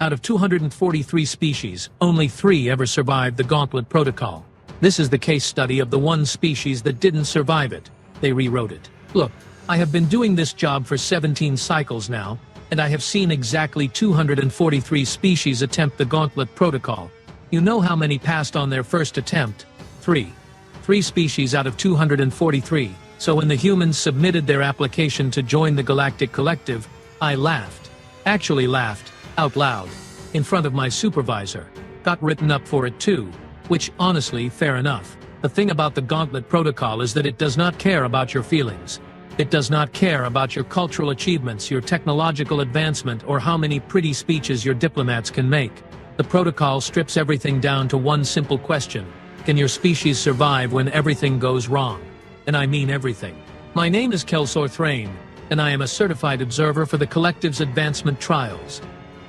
Out of 243 species, only 3 ever survived the Gauntlet Protocol. This is the case study of the one species that didn't survive it. They rewrote it. Look, I have been doing this job for 17 cycles now, and I have seen exactly 243 species attempt the Gauntlet Protocol. You know how many passed on their first attempt? 3. 3 species out of 243. So when the humans submitted their application to join the Galactic Collective, I laughed. Actually laughed, out loud, in front of my supervisor. Got written up for it too, which honestly, fair enough. The thing about the Gauntlet Protocol is that it does not care about your feelings. It does not care about your cultural achievements, your technological advancement, or how many pretty speeches your diplomats can make. The protocol strips everything down to one simple question. Can your species survive when everything goes wrong? And I mean everything. My name is Kelsor Thrain, and I am a certified observer for the Collective's advancement trials.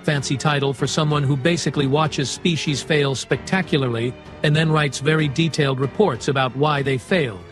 Fancy title for someone who basically watches species fail spectacularly and then writes very detailed reports about why they failed.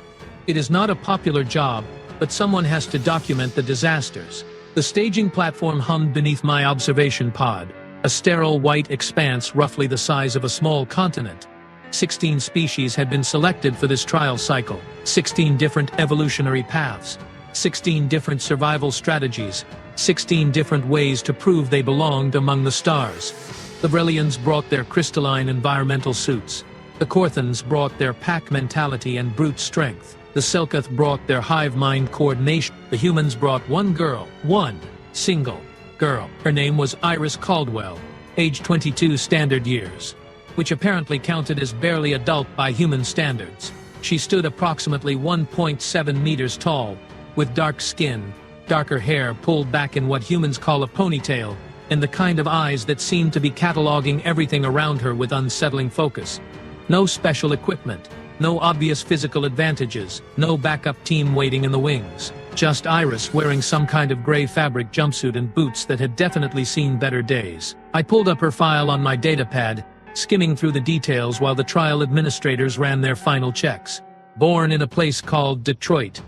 It is not a popular job, but someone has to document the disasters. The staging platform hummed beneath my observation pod, a sterile white expanse roughly the size of a small continent. 16 species had been selected for this trial cycle, 16 different evolutionary paths, 16 different survival strategies, 16 different ways to prove they belonged among the stars. The Vrelians brought their crystalline environmental suits. The Korthans brought their pack mentality and brute strength. The Selkath brought their hive mind coordination. The humans brought one girl, one single girl. Her name was Iris Caldwell, age 22 standard years, which apparently counted as barely adult by human standards. She stood approximately 1.7 meters tall, with dark skin, darker hair pulled back in what humans call a ponytail, and the kind of eyes that seemed to be cataloging everything around her with unsettling focus. No special equipment, no obvious physical advantages, no backup team waiting in the wings. Just Iris wearing some kind of gray fabric jumpsuit and boots that had definitely seen better days. I pulled up her file on my datapad, skimming through the details while the trial administrators ran their final checks. Born in a place called Detroit,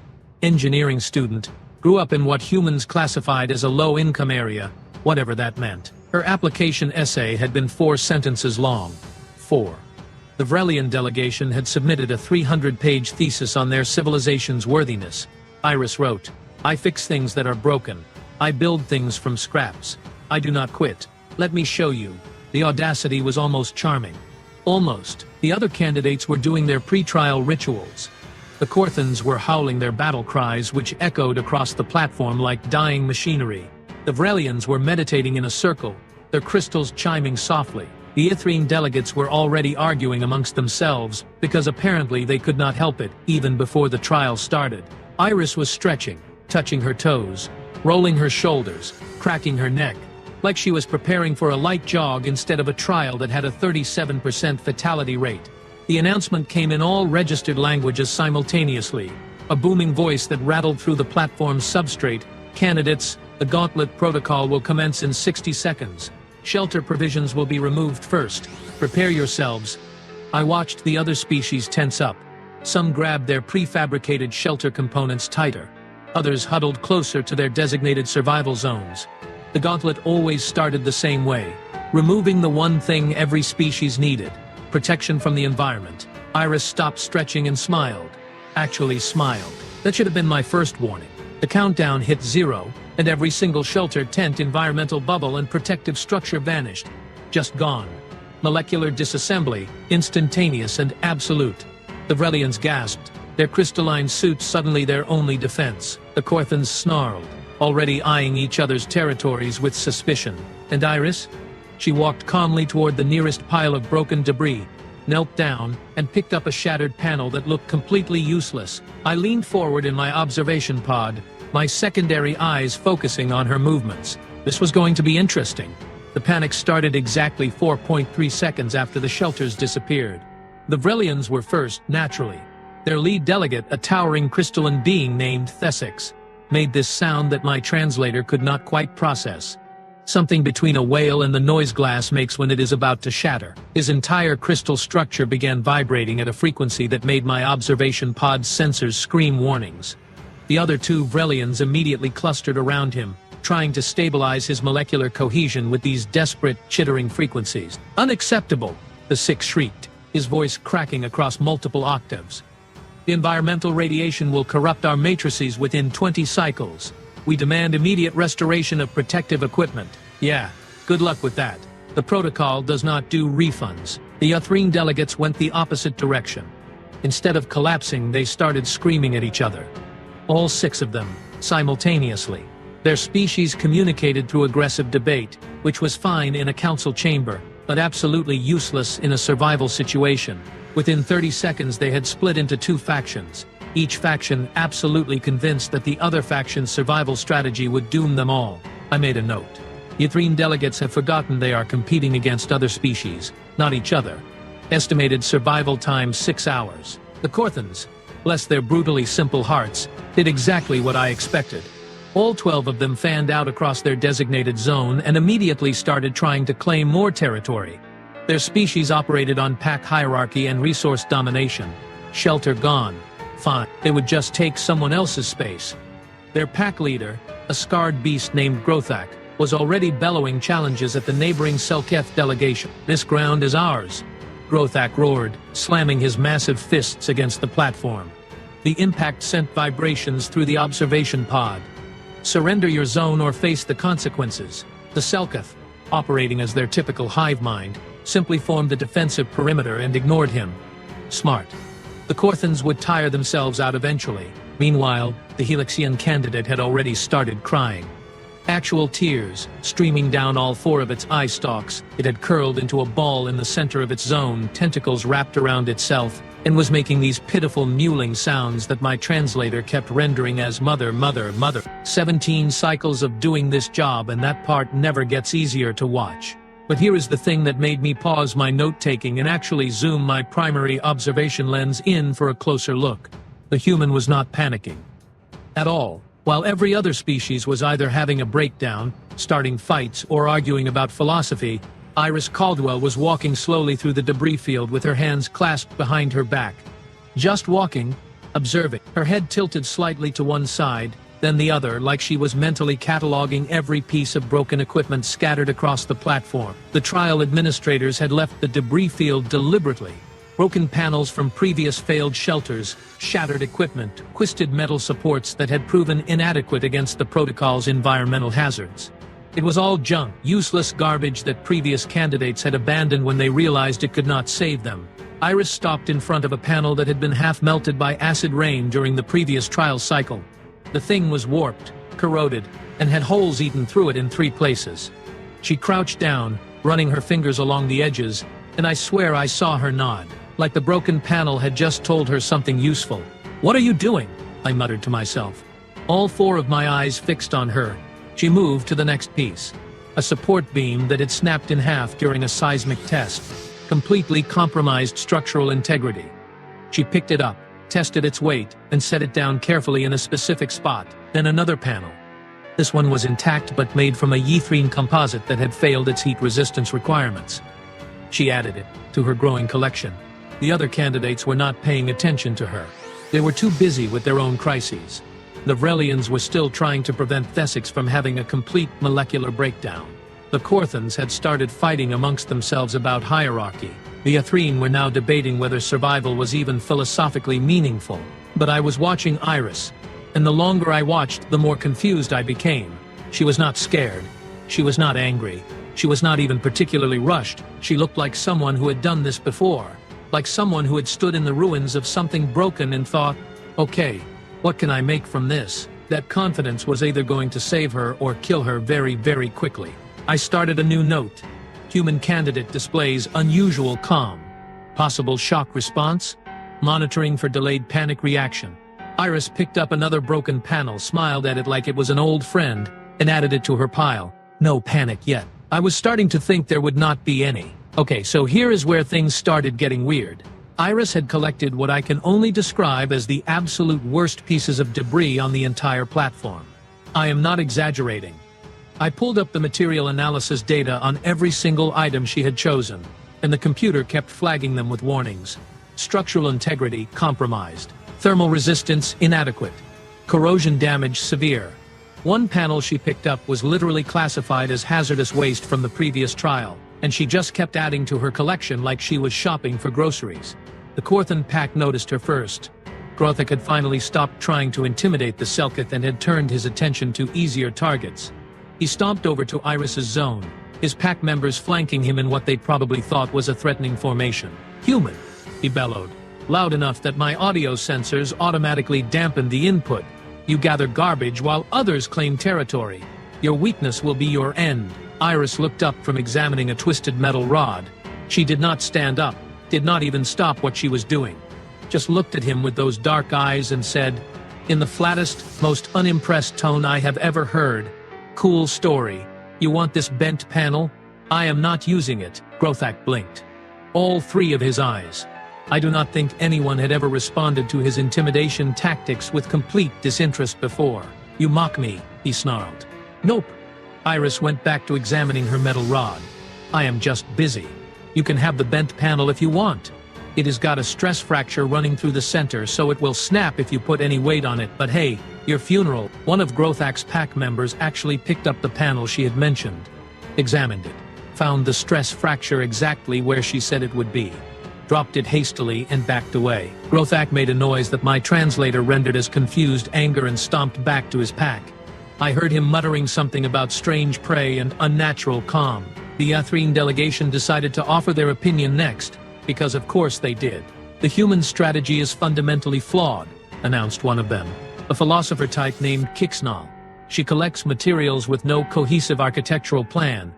engineering student, grew up in what humans classified as a low-income area, whatever that meant. Her application essay had been 4 sentences long. 4. The Vrelian delegation had submitted a 300-page thesis on their civilization's worthiness. Iris wrote, "I fix things that are broken. I build things from scraps. I do not quit. Let me show you." The audacity was almost charming. Almost. The other candidates were doing their pre-trial rituals. The Korthans were howling their battle cries which echoed across the platform like dying machinery. The Vrelians were meditating in a circle, their crystals chiming softly. The Ithrene delegates were already arguing amongst themselves, because apparently they could not help it, even before the trial started. Iris was stretching, touching her toes, rolling her shoulders, cracking her neck, like she was preparing for a light jog instead of a trial that had a 37% fatality rate. The announcement came in all registered languages simultaneously, a booming voice that rattled through the platform's substrate. "Candidates, the Gauntlet Protocol will commence in 60 seconds. Shelter provisions will be removed first. Prepare yourselves." I watched the other species tense up. Some grabbed their prefabricated shelter components tighter. Others huddled closer to their designated survival zones. The Gauntlet always started the same way, removing the one thing every species needed: protection from the environment. Iris stopped stretching and smiled. Actually smiled. That should have been my first warning. The countdown hit 0, and every single shelter, tent, environmental bubble, and protective structure vanished. Just gone. Molecular disassembly, instantaneous and absolute. The Vrelians gasped, their crystalline suits suddenly their only defense. The Korthans snarled, already eyeing each other's territories with suspicion. And Iris? She walked calmly toward the nearest pile of broken debris, knelt down, and picked up a shattered panel that looked completely useless. I leaned forward in my observation pod, my secondary eyes focusing on her movements. This was going to be interesting. The panic started exactly 4.3 seconds after the shelters disappeared. The Vrelians were first, naturally. Their lead delegate, a towering crystalline being named Thesix, made this sound that my translator could not quite process. Something between a whale and the noise glass makes when it is about to shatter. His entire crystal structure began vibrating at a frequency that made my observation pod's sensors scream warnings. The other 2 Vrelians immediately clustered around him, trying to stabilize his molecular cohesion with these desperate, chittering frequencies. "Unacceptable!" the Six shrieked, his voice cracking across multiple octaves. "The environmental radiation will corrupt our matrices within 20 cycles. We demand immediate restoration of protective equipment." Yeah, good luck with that. The protocol does not do refunds. The Ythrine delegates went the opposite direction. Instead of collapsing, they started screaming at each other. All 6 of them, simultaneously. Their species communicated through aggressive debate, which was fine in a council chamber, but absolutely useless in a survival situation. Within 30 seconds they had split into 2 factions, each faction absolutely convinced that the other faction's survival strategy would doom them all. I made a note. Ythrine delegates have forgotten they are competing against other species, not each other. Estimated survival time 6 hours. The Korthans, bless their brutally simple hearts, did exactly what I expected. All 12 of them fanned out across their designated zone and immediately started trying to claim more territory. Their species operated on pack hierarchy and resource domination. Shelter gone. Fine, they would just take someone else's space. Their pack leader, a scarred beast named Grothak, was already bellowing challenges at the neighboring Selketh delegation. "This ground is ours," Grothak roared, slamming his massive fists against the platform. The impact sent vibrations through the observation pod. "Surrender your zone or face the consequences." The Selketh, operating as their typical hive mind, simply formed a defensive perimeter and ignored him. Smart. The Korthans would tire themselves out eventually. Meanwhile, the Helixian candidate had already started crying. Actual tears, streaming down all 4 of its eye stalks, it had curled into a ball in the center of its zone, tentacles wrapped around itself, and was making these pitiful mewling sounds that my translator kept rendering as mother, mother, mother. 17 cycles of doing this job, and that part never gets easier to watch. But here is the thing that made me pause my note-taking and actually zoom my primary observation lens in for a closer look. The human was not panicking. At all. While every other species was either having a breakdown, starting fights, or arguing about philosophy, Iris Caldwell was walking slowly through the debris field with her hands clasped behind her back. Just walking, observing, her head tilted slightly to one side, then the other, like she was mentally cataloging every piece of broken equipment scattered across the platform. The trial administrators had left the debris field deliberately. Broken panels from previous failed shelters, shattered equipment, twisted metal supports that had proven inadequate against the protocol's environmental hazards. It was all junk, useless garbage that previous candidates had abandoned when they realized it could not save them. Iris stopped in front of a panel that had been half melted by acid rain during the previous trial cycle. The thing was warped, corroded, and had holes eaten through it in 3 places. She crouched down, running her fingers along the edges, and I swear I saw her nod, like the broken panel had just told her something useful. "What are you doing?" I muttered to myself. All 4 of my eyes fixed on her. She moved to the next piece. A support beam that had snapped in half during a seismic test. Completely compromised structural integrity. She picked it up, tested its weight, and set it down carefully in a specific spot. Then another panel. This one was intact but made from a Ythrine composite that had failed its heat resistance requirements. She added it to her growing collection. The other candidates were not paying attention to her. They were too busy with their own crises. The Vrelians were still trying to prevent Thesix from having a complete molecular breakdown. The Korthans had started fighting amongst themselves about hierarchy. The Ythrine were now debating whether survival was even philosophically meaningful. But I was watching Iris, and the longer I watched, the more confused I became. She was not scared. She was not angry. She was not even particularly rushed. She looked like someone who had done this before. Like someone who had stood in the ruins of something broken and thought, "Okay, what can I make from this?" That confidence was either going to save her or kill her very, very quickly. I started a new note. Human candidate displays unusual calm. Possible shock response? Monitoring for delayed panic reaction. Iris picked up another broken panel, smiled at it like it was an old friend, and added it to her pile. No panic yet. I was starting to think there would not be any. Okay, so here is where things started getting weird. Iris had collected what I can only describe as the absolute worst pieces of debris on the entire platform. I am not exaggerating. I pulled up the material analysis data on every single item she had chosen, and the computer kept flagging them with warnings. Structural integrity compromised. Thermal resistance inadequate. Corrosion damage severe. One panel she picked up was literally classified as hazardous waste from the previous trial, and she just kept adding to her collection like she was shopping for groceries. The Korthan pack noticed her first. Grothak had finally stopped trying to intimidate the Selkath and had turned his attention to easier targets. He stomped over to Iris's zone, his pack members flanking him in what they probably thought was a threatening formation. "Human!" he bellowed, loud enough that my audio sensors automatically dampened the input. "You gather garbage while others claim territory. Your weakness will be your end." Iris looked up from examining a twisted metal rod. She did not stand up, did not even stop what she was doing. Just looked at him with those dark eyes and said, in the flattest, most unimpressed tone I have ever heard, "Cool story. You want this bent panel? I am not using it." Grothak blinked. All three of his eyes. I do not think anyone had ever responded to his intimidation tactics with complete disinterest before. "You mock me," he snarled. "Nope." Iris went back to examining her metal rod. "I am just busy. You can have the bent panel if you want. It has got a stress fracture running through the center, so it will snap if you put any weight on it, but hey, your funeral." One of Grothak's pack members actually picked up the panel she had mentioned, examined it, found the stress fracture exactly where she said it would be, dropped it hastily and backed away. Grothak made a noise that my translator rendered as confused anger and stomped back to his pack. I heard him muttering something about strange prey and unnatural calm. The Yathreen delegation decided to offer their opinion next, because of course they did. "The human strategy is fundamentally flawed," announced one of them, a philosopher type named Kixnal. "She collects materials with no cohesive architectural plan.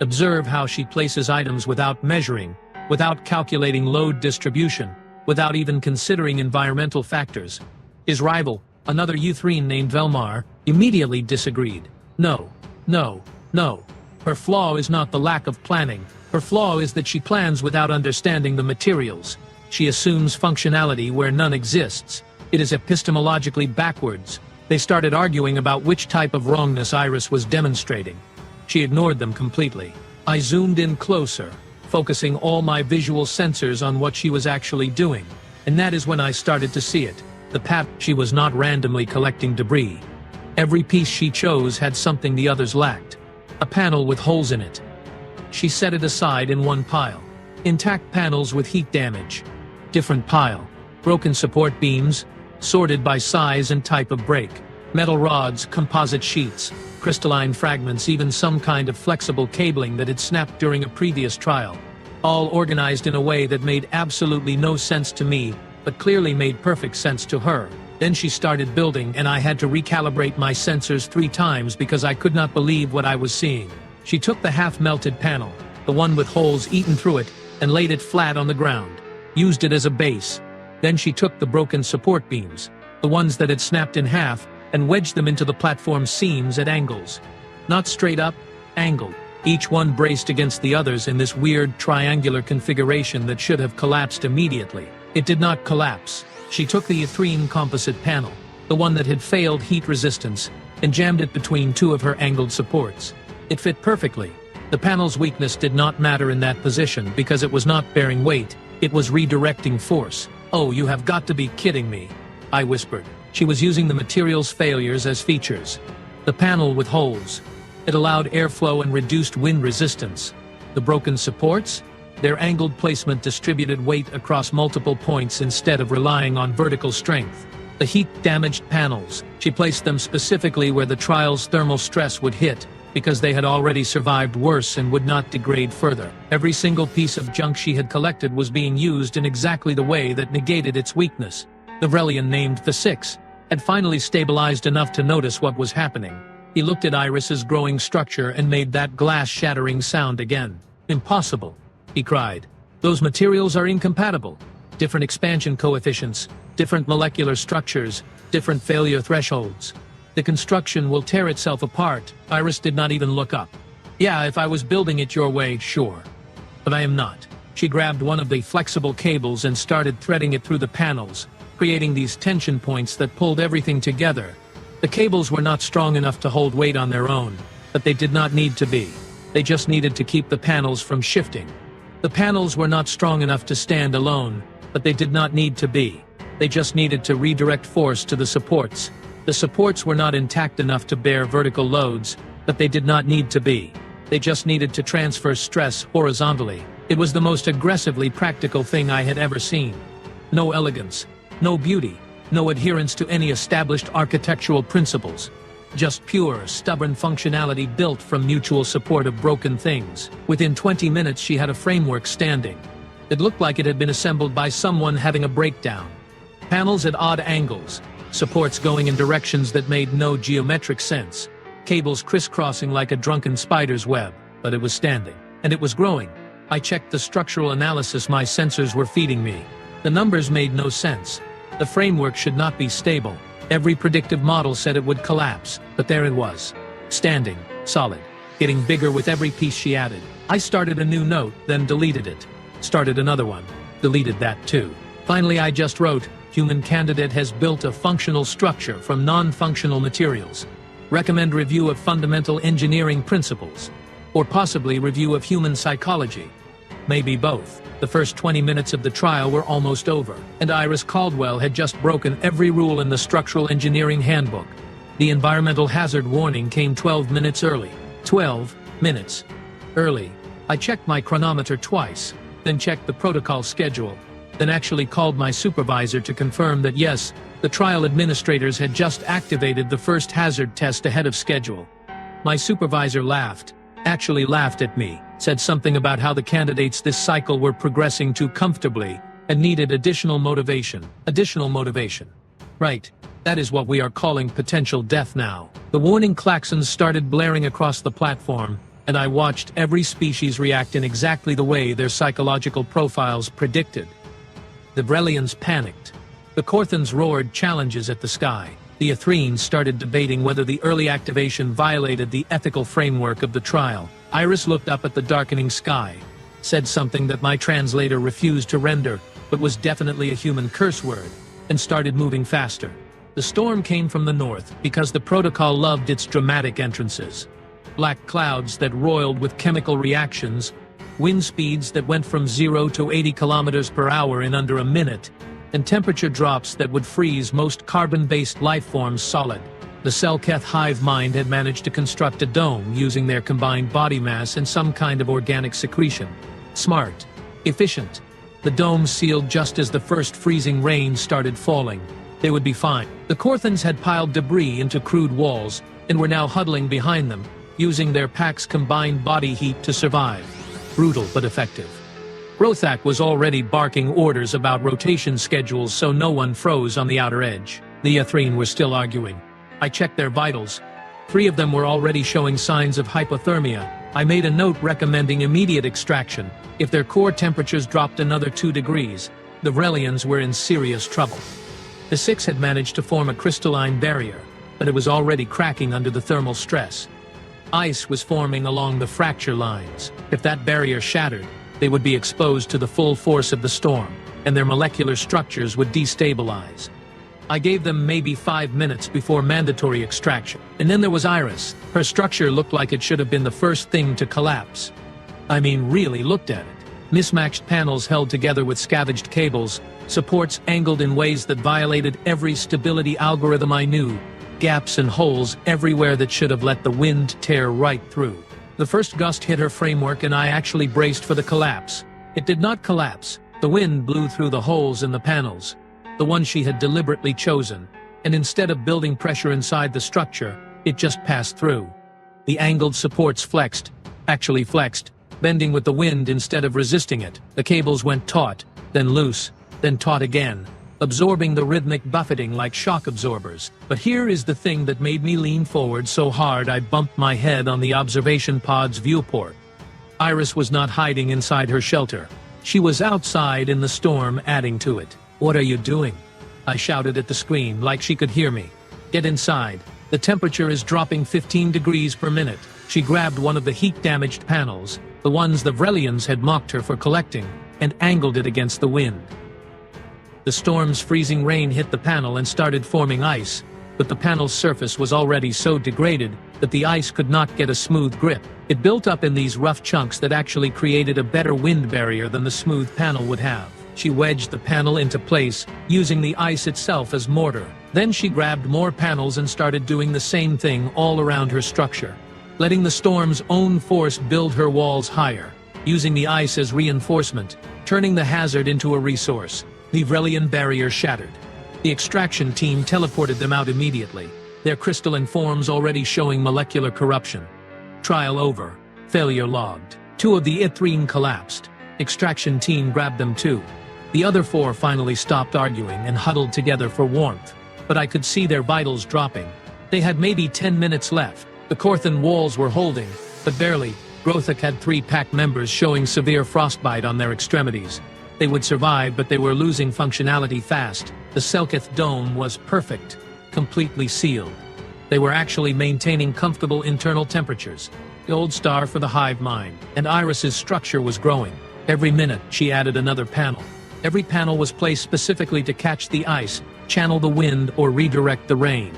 Observe how she places items without measuring, without calculating load distribution, without even considering environmental factors." His rival, another Yathreen named Velmar, immediately disagreed. "No, no, no. Her flaw is not the lack of planning. Her flaw is that she plans without understanding the materials. She assumes functionality where none exists. It is epistemologically backwards." They started arguing about which type of wrongness Iris was demonstrating. She ignored them completely. I zoomed in closer, focusing all my visual sensors on what she was actually doing, and that is when I started to see it. She was not randomly collecting debris. Every piece she chose had something the others lacked. A panel with holes in it. She set it aside in one pile. Intact panels with heat damage. Different pile. Broken support beams, sorted by size and type of break. Metal rods, composite sheets, crystalline fragments, even some kind of flexible cabling that had snapped during a previous trial. All organized in a way that made absolutely no sense to me, but clearly made perfect sense to her. Then she started building, and I had to recalibrate my sensors 3 times because I could not believe what I was seeing. She took the half-melted panel, the one with holes eaten through it, and laid it flat on the ground, used it as a base. Then she took the broken support beams, the ones that had snapped in half, and wedged them into the platform's seams at angles. Not straight up, angled. Each one braced against the others in this weird triangular configuration that should have collapsed immediately. It did not collapse. She took the Yathreen composite panel, the one that had failed heat resistance, and jammed it between 2 of her angled supports. It fit perfectly. The panel's weakness did not matter in that position because it was not bearing weight, it was redirecting force. "Oh, you have got to be kidding me," I whispered. She was using the material's failures as features. The panel with holes. It allowed airflow and reduced wind resistance. The broken supports? Their angled placement distributed weight across multiple points instead of relying on vertical strength. The heat-damaged panels. She placed them specifically where the trial's thermal stress would hit, because they had already survived worse and would not degrade further. Every single piece of junk she had collected was being used in exactly the way that negated its weakness. The Vrelian named the 6 had finally stabilized enough to notice what was happening. He looked at Iris's growing structure and made that glass-shattering sound again. "Impossible," he cried. "Those materials are incompatible. Different expansion coefficients, different molecular structures, different failure thresholds. The construction will tear itself apart." Iris did not even look up. "Yeah, if I was building it your way, sure. But I am not." She grabbed one of the flexible cables and started threading it through the panels, creating these tension points that pulled everything together. The cables were not strong enough to hold weight on their own, but they did not need to be. They just needed to keep the panels from shifting. The panels were not strong enough to stand alone, but they did not need to be. They just needed to redirect force to the supports. The supports were not intact enough to bear vertical loads, but they did not need to be. They just needed to transfer stress horizontally. It was the most aggressively practical thing I had ever seen. No elegance, no beauty, no adherence to any established architectural principles. Just pure, stubborn functionality built from mutual support of broken things. Within 20 minutes she had a framework standing. It looked like it had been assembled by someone having a breakdown. Panels at odd angles, supports going in directions that made no geometric sense, cables crisscrossing like a drunken spider's web, but it was standing, and it was growing. I checked the structural analysis my sensors were feeding me. The numbers made no sense. The framework should not be stable. Every predictive model said it would collapse, but there it was. Standing, solid, getting bigger with every piece she added. I started a new note, then deleted it. Started another one, deleted that too. Finally I just wrote, human candidate has built a functional structure from non-functional materials. Recommend review of fundamental engineering principles. Or possibly review of human psychology. Maybe both. The first 20 minutes of the trial were almost over, and Iris Caldwell had just broken every rule in the structural engineering handbook. The environmental hazard warning came 12 minutes early. 12 minutes early. I checked my chronometer twice, then checked the protocol schedule, then actually called my supervisor to confirm that yes, the trial administrators had just activated the first hazard test ahead of schedule. My supervisor laughed, actually laughed at me, said something about how the candidates this cycle were progressing too comfortably and needed additional motivation. Additional motivation. Right. That is what we are calling potential death now. The warning klaxons started blaring across the platform, and I watched every species react in exactly the way their psychological profiles predicted. The Vrelians panicked. The Korthans roared challenges at the sky. The Athrenes started debating whether the early activation violated the ethical framework of the trial. Iris looked up at the darkening sky, said something that my translator refused to render, but was definitely a human curse word, and started moving faster. The storm came from the north, because the protocol loved its dramatic entrances. Black clouds that roiled with chemical reactions, wind speeds that went from 0 to 80 kilometers per hour in under a minute, and temperature drops that would freeze most carbon-based life forms solid. The Selketh hive mind had managed to construct a dome using their combined body mass and some kind of organic secretion. Smart. Efficient. The dome sealed just as the first freezing rain started falling. They would be fine. The Korthans had piled debris into crude walls, and were now huddling behind them, using their pack's combined body heat to survive. Brutal but effective. Rothak was already barking orders about rotation schedules so no one froze on the outer edge. The Athrene were still arguing. I checked their vitals. 3 of them were already showing signs of hypothermia. I made a note recommending immediate extraction. If their core temperatures dropped another 2 degrees, the Vrelians were in serious trouble. The 6 had managed to form a crystalline barrier, but it was already cracking under the thermal stress. Ice was forming along the fracture lines. If that barrier shattered, they would be exposed to the full force of the storm, and their molecular structures would destabilize. I gave them maybe 5 minutes before mandatory extraction. And then there was Iris. Her structure looked like it should have been the first thing to collapse. I mean, really looked at it. Mismatched panels held together with scavenged cables, supports angled in ways that violated every stability algorithm I knew, gaps and holes everywhere that should have let the wind tear right through. The first gust hit her framework and I actually braced for the collapse. It did not collapse. The wind blew through the holes in the panels, the one she had deliberately chosen, and instead of building pressure inside the structure, it just passed through. The angled supports flexed, actually flexed, bending with the wind instead of resisting it. The cables went taut, then loose, then taut again, absorbing the rhythmic buffeting like shock absorbers. But here is the thing that made me lean forward so hard I bumped my head on the observation pod's viewport. Iris was not hiding inside her shelter. She was outside in the storm, adding to it. "What are you doing?" I shouted at the screen like she could hear me. "Get inside. The temperature is dropping 15 degrees per minute." She grabbed one of the heat-damaged panels, the ones the Vrelians had mocked her for collecting, and angled it against the wind. The storm's freezing rain hit the panel and started forming ice, but the panel's surface was already so degraded that the ice could not get a smooth grip. It built up in these rough chunks that actually created a better wind barrier than the smooth panel would have. She wedged the panel into place, using the ice itself as mortar. Then she grabbed more panels and started doing the same thing all around her structure, letting the storm's own force build her walls higher, using the ice as reinforcement, turning the hazard into a resource. The Vrelian barrier shattered. The extraction team teleported them out immediately, their crystalline forms already showing molecular corruption. Trial over. Failure logged. 2 of the Ithrene collapsed. Extraction team grabbed them too. The other 4 finally stopped arguing and huddled together for warmth, but I could see their vitals dropping. They had maybe 10 minutes left. The Korthan walls were holding, but barely. Grothak had 3 pack members showing severe frostbite on their extremities. They would survive, but they were losing functionality fast. The Selkith dome was perfect, completely sealed. They were actually maintaining comfortable internal temperatures. The old star for the hive mind, and Iris's structure was growing. Every minute, she added another panel. Every panel was placed specifically to catch the ice, channel the wind, or redirect the rain.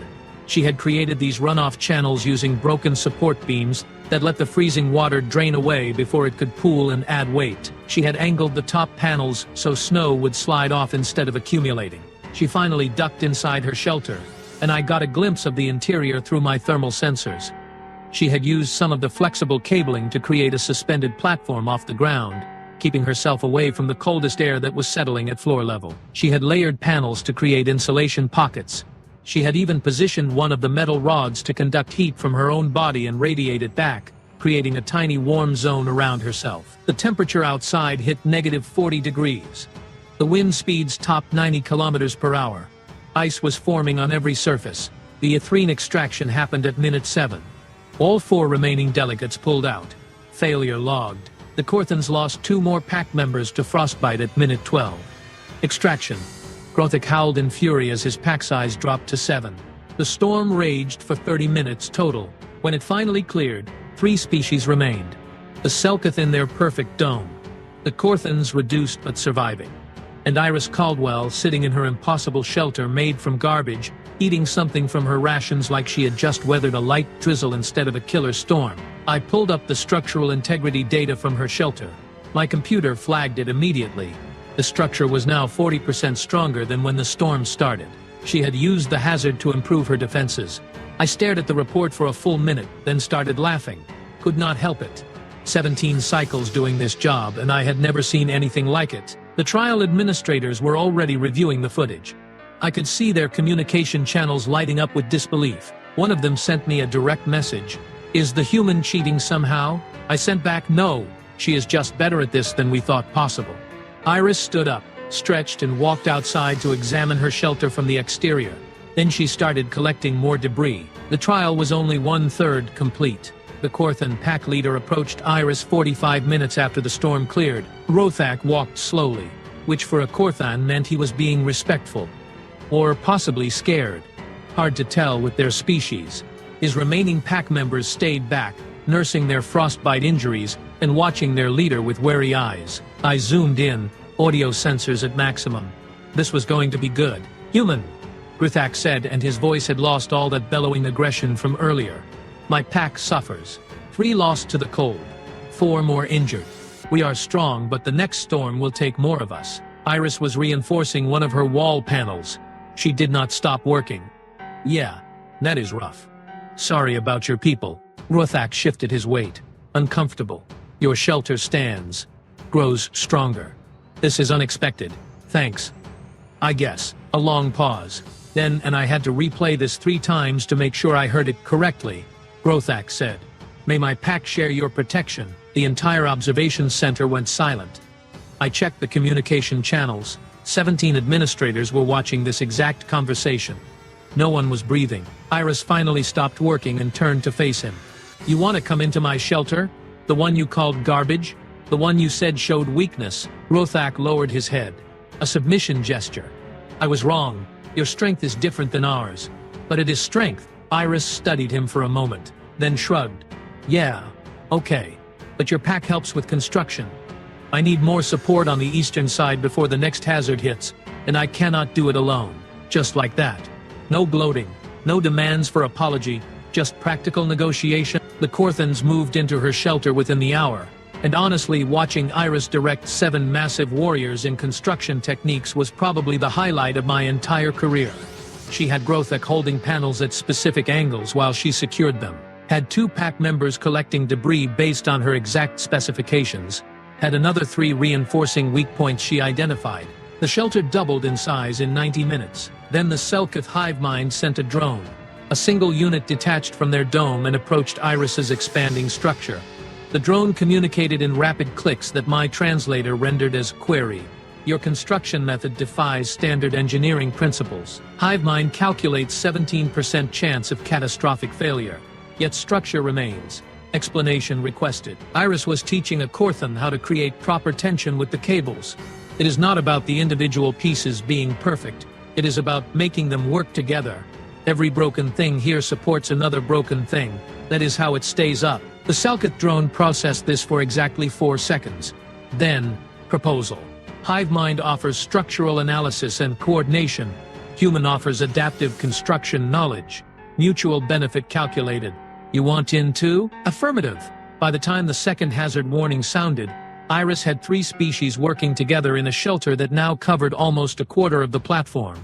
She had created these runoff channels using broken support beams that let the freezing water drain away before it could pool and add weight. She had angled the top panels so snow would slide off instead of accumulating. She finally ducked inside her shelter, and I got a glimpse of the interior through my thermal sensors. She had used some of the flexible cabling to create a suspended platform off the ground, keeping herself away from the coldest air that was settling at floor level. She had layered panels to create insulation pockets. She had even positioned one of the metal rods to conduct heat from her own body and radiate it back, creating a tiny warm zone around herself. The temperature outside hit -40 degrees. The wind speeds topped 90 kilometers per hour. Ice was forming on every surface. The Ithrene extraction happened at minute 7. All 4 remaining delegates pulled out. Failure logged. The Korthans lost 2 more pack members to frostbite at minute 12. Extraction. Grothak howled in fury as his pack size dropped to 7. The storm raged for 30 minutes total. When it finally cleared, 3 species remained. The Selkith in their perfect dome. The Korthans reduced but surviving. And Iris Caldwell sitting in her impossible shelter made from garbage, eating something from her rations like she had just weathered a light drizzle instead of a killer storm. I pulled up the structural integrity data from her shelter. My computer flagged it immediately. The structure was now 40% stronger than when the storm started. She had used the hazard to improve her defenses. I stared at the report for a full minute, then started laughing. Could not help it. 17 cycles doing this job, and I had never seen anything like it. The trial administrators were already reviewing the footage. I could see their communication channels lighting up with disbelief. One of them sent me a direct message. "Is the human cheating somehow?" I sent back, "No, she is just better at this than we thought possible." Iris stood up, stretched, and walked outside to examine her shelter from the exterior. Then she started collecting more debris. The trial was only 1/3 complete. The Korthan pack leader approached Iris 45 minutes after the storm cleared. Grothak walked slowly, which for a Korthan meant he was being respectful. Or possibly scared. Hard to tell with their species. His remaining pack members stayed back, nursing their frostbite injuries and watching their leader with wary eyes. I zoomed in, audio sensors at maximum. This was going to be good. "Human," Grothak said, and his voice had lost all that bellowing aggression from earlier. "My pack suffers. 3 lost to the cold. 4 more injured. We are strong, but the next storm will take more of us." Iris was reinforcing one of her wall panels. She did not stop working. "Yeah, that is rough. Sorry about your people." Grothak shifted his weight. "Uncomfortable. Your shelter stands. Grows stronger. This is unexpected. Thanks. I guess." A long pause. Then, and I had to replay this 3 times to make sure I heard it correctly. Grothak said, "May my pack share your protection." The entire observation center went silent. I checked the communication channels. 17 administrators were watching this exact conversation. No one was breathing. Iris finally stopped working and turned to face him. "You want to come into my shelter? The one you called garbage? The one you said showed weakness?" Grothak lowered his head. A submission gesture. "I was wrong. Your strength is different than ours. But it is strength." Iris studied him for a moment, then shrugged. "Yeah, okay. But your pack helps with construction. I need more support on the eastern side before the next hazard hits, and I cannot do it alone." Just like that. No gloating, no demands for apology, just practical negotiation. The Korthans moved into her shelter within the hour. And honestly, watching Iris direct 7 massive warriors in construction techniques was probably the highlight of my entire career. She had Grothek holding panels at specific angles while she secured them, had 2 pack members collecting debris based on her exact specifications, had another 3 reinforcing weak points she identified. The shelter doubled in size in 90 minutes. Then the Selkath hive mind sent a drone. A single unit detached from their dome and approached Iris's expanding structure. The drone communicated in rapid clicks that my translator rendered as query. Your construction method defies standard engineering principles. HiveMind calculates 17% chance of catastrophic failure, yet structure remains. Explanation requested. Iris was teaching a Korthan how to create proper tension with the cables. It is not about the individual pieces being perfect. It is about making them work together. Every broken thing here supports another broken thing. That is how it stays up. The Selkath drone processed this for exactly 4 seconds. Then, proposal. HiveMind offers structural analysis and coordination. Human offers adaptive construction knowledge. Mutual benefit calculated. You want in too? Affirmative. By the time the second hazard warning sounded, Iris had 3 species working together in a shelter that now covered almost a quarter of the platform.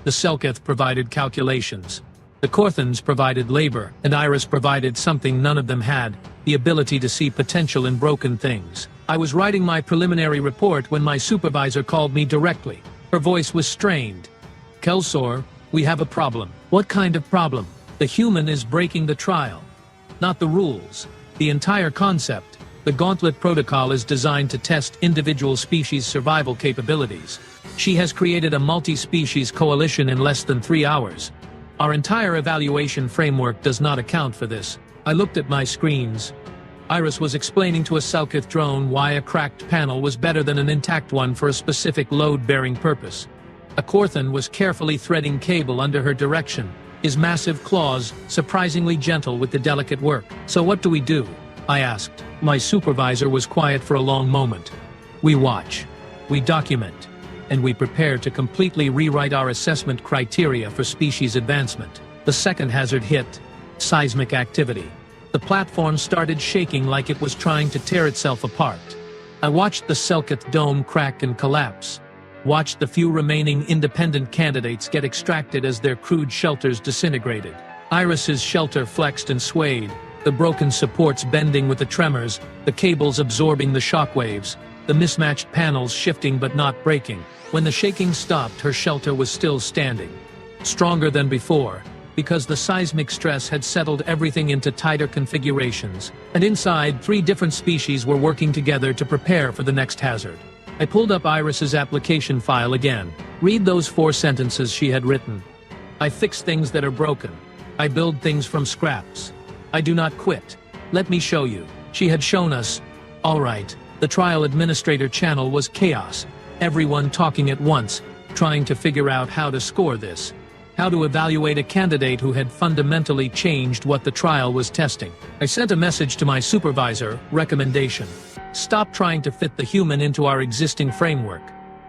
The Selkath provided calculations. The Korthans provided labor, and Iris provided something none of them had, the ability to see potential in broken things. I was writing my preliminary report when my supervisor called me directly. Her voice was strained. Kelsor, we have a problem. What kind of problem? The human is breaking the trial. Not the rules. The entire concept. The Gauntlet Protocol is designed to test individual species' survival capabilities. She has created a multi-species coalition in less than 3 hours. Our entire evaluation framework does not account for this. I looked at my screens. Iris was explaining to a Selkath drone why a cracked panel was better than an intact one for a specific load-bearing purpose. A Korthan was carefully threading cable under her direction, his massive claws surprisingly gentle with the delicate work. So what do we do? I asked. My supervisor was quiet for a long moment. We watch. We document. And we prepare to completely rewrite our assessment criteria for species advancement. The second hazard hit. Seismic activity. The platform started shaking like it was trying to tear itself apart. I watched the Selkath dome crack and collapse. Watched the few remaining independent candidates get extracted as their crude shelters disintegrated. Iris's shelter flexed and swayed, the broken supports bending with the tremors, the cables absorbing the shockwaves, the mismatched panels shifting but not breaking. When the shaking stopped, her shelter was still standing. Stronger than before, because the seismic stress had settled everything into tighter configurations, and inside, 3 different species were working together to prepare for the next hazard. I pulled up Iris's application file again. Read those 4 sentences she had written. I fix things that are broken. I build things from scraps. I do not quit. Let me show you. She had shown us. All right. The trial administrator channel was chaos. Everyone talking at once, trying to figure out how to score this. How to evaluate a candidate who had fundamentally changed what the trial was testing. I sent a message to my supervisor, recommendation. Stop trying to fit the human into our existing framework.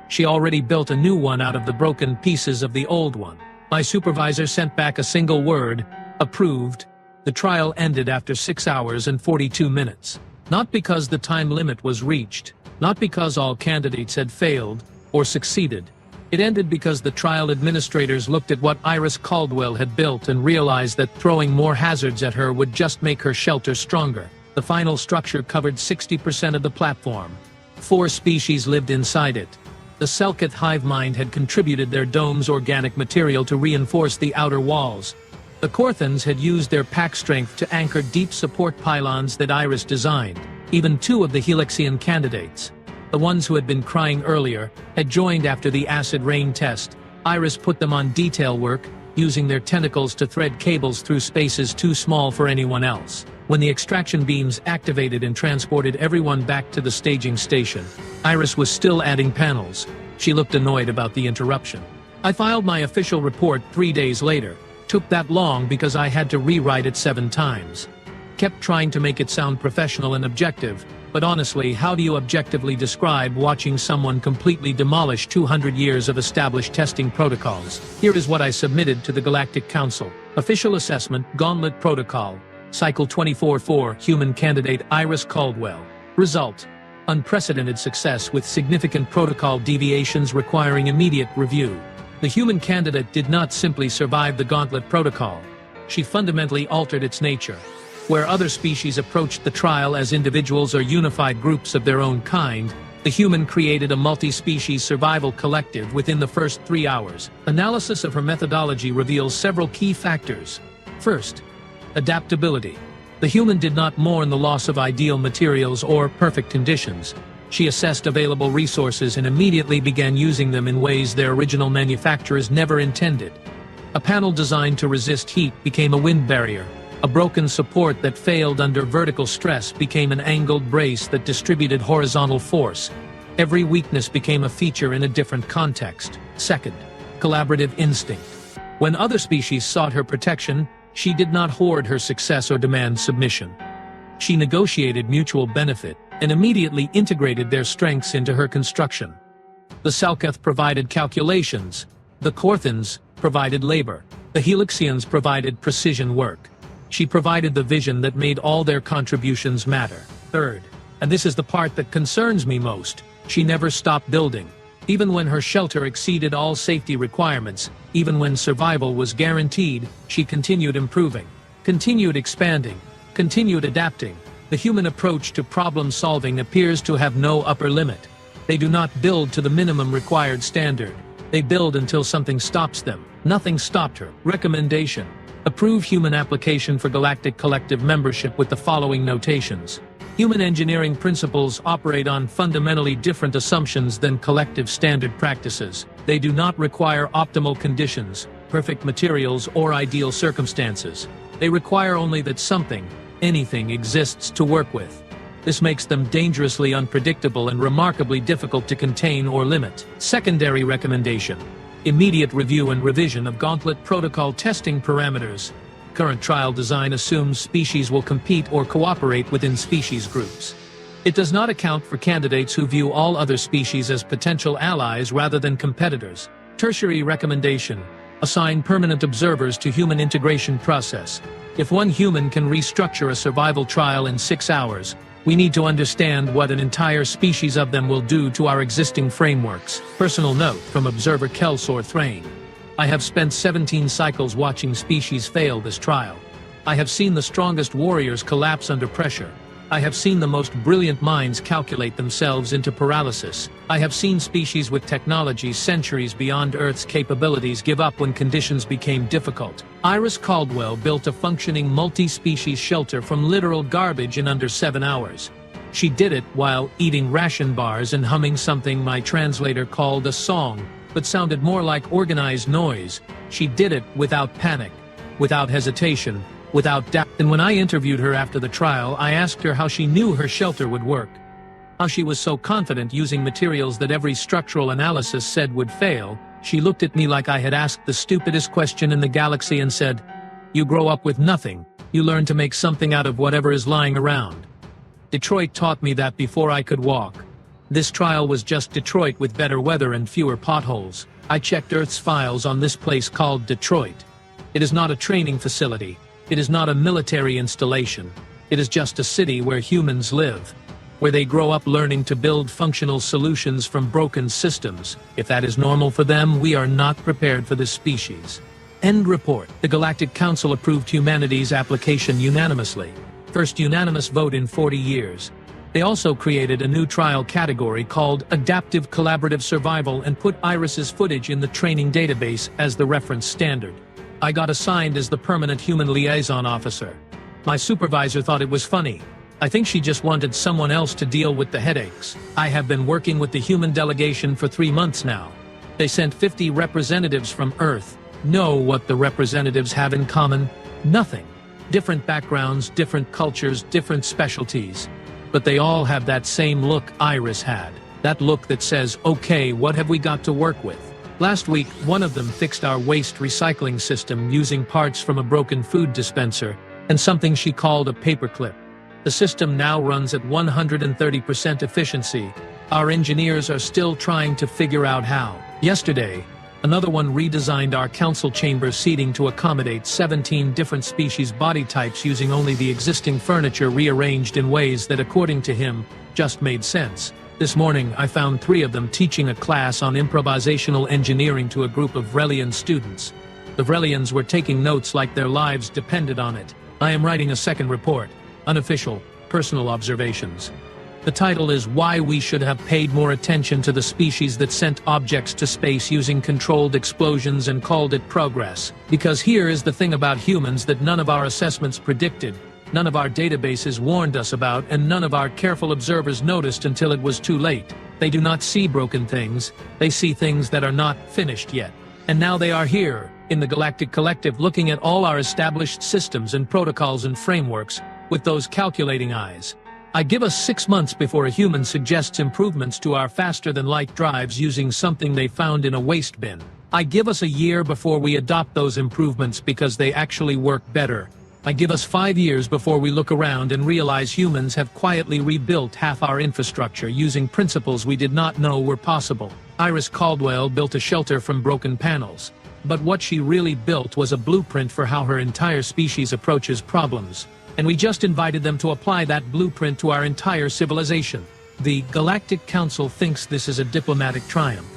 She already built a new one out of the broken pieces of the old one. My supervisor sent back a single word, approved. The trial ended after 6 hours and 42 minutes. Not because the time limit was reached, not because all candidates had failed or succeeded. It ended because the trial administrators looked at what Iris Caldwell had built and realized that throwing more hazards at her would just make her shelter stronger. The final structure covered 60% of the platform. 4 species lived inside it. The Selkath hive mind had contributed their dome's organic material to reinforce the outer walls. The Korthans had used their pack strength to anchor deep support pylons that Iris designed. Even 2 of the Helixian candidates, the ones who had been crying earlier, had joined after the acid rain test. Iris put them on detail work, using their tentacles to thread cables through spaces too small for anyone else. When the extraction beams activated and transported everyone back to the staging station, Iris was still adding panels. She looked annoyed about the interruption. I filed my official report 3 days later. Took that long because I had to rewrite it 7 times. Kept trying to make it sound professional and objective, but honestly, how do you objectively describe watching someone completely demolish 200 years of established testing protocols? Here is what I submitted to the Galactic Council. Official assessment, Gauntlet Protocol. Cycle 24-4, human candidate Iris Caldwell. Result: unprecedented success with significant protocol deviations requiring immediate review. The human candidate did not simply survive the Gauntlet protocol. She fundamentally altered its nature. Where other species approached the trial as individuals or unified groups of their own kind, the human created a multi-species survival collective within the first 3 hours. Analysis of her methodology reveals several key factors. First, adaptability. The human did not mourn the loss of ideal materials or perfect conditions. She assessed available resources and immediately began using them in ways their original manufacturers never intended. A panel designed to resist heat became a wind barrier. A broken support that failed under vertical stress became an angled brace that distributed horizontal force. Every weakness became a feature in a different context. Second, collaborative instinct. When other species sought her protection, she did not hoard her success or demand submission. She negotiated mutual benefit and immediately integrated their strengths into her construction. The Selkath provided calculations. The Korthans provided labor. The Helixians provided precision work. She provided the vision that made all their contributions matter. Third, and this is the part that concerns me most, she never stopped building. Even when her shelter exceeded all safety requirements, even when survival was guaranteed, she continued improving, continued expanding, continued adapting. The human approach to problem solving appears to have no upper limit. They do not build to the minimum required standard. They build until something stops them. Nothing stopped her. Recommendation: approve human application for galactic collective membership with the following notations. Human engineering principles operate on fundamentally different assumptions than collective standard practices. They do not require optimal conditions, perfect materials, or ideal circumstances. They require only that something, anything, exists to work with. This makes them dangerously unpredictable and remarkably difficult to contain or limit. Secondary recommendation: immediate review and revision of Gauntlet protocol testing parameters. Current trial design assumes species will compete or cooperate within species groups. It does not account for candidates who view all other species as potential allies rather than competitors. Tertiary recommendation: assign permanent observers to human integration process. If one human can restructure a survival trial in 6 hours, we need to understand what an entire species of them will do to our existing frameworks. Personal note from observer Kelsor Thrain. I have spent 17 cycles watching species fail this trial. I have seen the strongest warriors collapse under pressure. I have seen the most brilliant minds calculate themselves into paralysis. I have seen species with technology centuries beyond Earth's capabilities give up when conditions became difficult. Iris Caldwell built a functioning multi-species shelter from literal garbage in under 7 hours. She did it while eating ration bars and humming something my translator called a song, but sounded more like organized noise. She did it without panic, without hesitation, without doubt. And when I interviewed her after the trial, I asked her how she knew her shelter would work. How she was so confident using materials that every structural analysis said would fail. She looked at me like I had asked the stupidest question in the galaxy and said, "You grow up with nothing. You learn to make something out of whatever is lying around." Detroit taught me that before I could walk. This trial was just Detroit with better weather and fewer potholes. I checked Earth's files on this place called Detroit. It is not a training facility. It is not a military installation. It is just a city where humans live, where they grow up learning to build functional solutions from broken systems. If that is normal for them, we are not prepared for this species. End report. The Galactic Council approved humanity's application unanimously. First unanimous vote in 40 years. They also created a new trial category called Adaptive Collaborative Survival and put Iris's footage in the training database as the reference standard. I got assigned as the permanent human liaison officer. My supervisor thought it was funny. I think she just wanted someone else to deal with the headaches. I have been working with the human delegation for 3 months now. They sent 50 representatives from Earth. Know what the representatives have in common? Nothing. Different backgrounds, different cultures, different specialties. But they all have that same look Iris had. That look that says, okay, what have we got to work with? Last week, one of them fixed our waste recycling system using parts from a broken food dispenser and something she called a paperclip. The system now runs at 130% efficiency. Our engineers are still trying to figure out how. Yesterday, Another one redesigned our council chamber seating to accommodate 17 different species body types using only the existing furniture rearranged in ways that, according to him, just made sense. This morning, I found 3 of them teaching a class on improvisational engineering to a group of Vrelian students. The Vrelians were taking notes like their lives depended on it. I am writing a second report, unofficial, personal observations. The title is Why We Should Have Paid More Attention to the Species That Sent Objects to Space Using Controlled Explosions and Called It Progress. Because here is the thing about humans that none of our assessments predicted, none of our databases warned us about, and none of our careful observers noticed until it was too late. They do not see broken things, they see things that are not finished yet. And now they are here, in the Galactic Collective, looking at all our established systems and protocols and frameworks, with those calculating eyes. I give us 6 months before a human suggests improvements to our faster-than-light drives using something they found in a waste bin. I give us a year before we adopt those improvements because they actually work better. I give us 5 years before we look around and realize humans have quietly rebuilt half our infrastructure using principles we did not know were possible. Iris Caldwell built a shelter from broken panels. But what she really built was a blueprint for how her entire species approaches problems. And we just invited them to apply that blueprint to our entire civilization. The Galactic Council thinks this is a diplomatic triumph.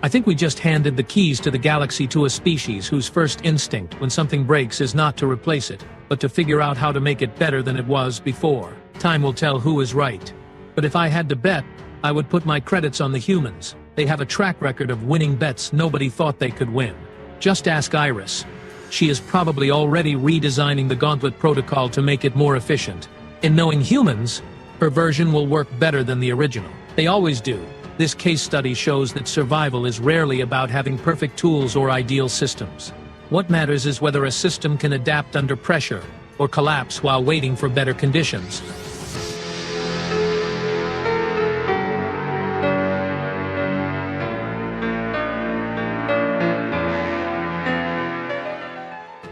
I think we just handed the keys to the galaxy to a species whose first instinct when something breaks is not to replace it, but to figure out how to make it better than it was before. Time will tell who is right. But if I had to bet, I would put my credits on the humans. They have a track record of winning bets nobody thought they could win. Just ask Iris. She is probably already redesigning the Gauntlet protocol to make it more efficient. In knowing humans, her version will work better than the original. They always do. This case study shows that survival is rarely about having perfect tools or ideal systems. What matters is whether a system can adapt under pressure or collapse while waiting for better conditions.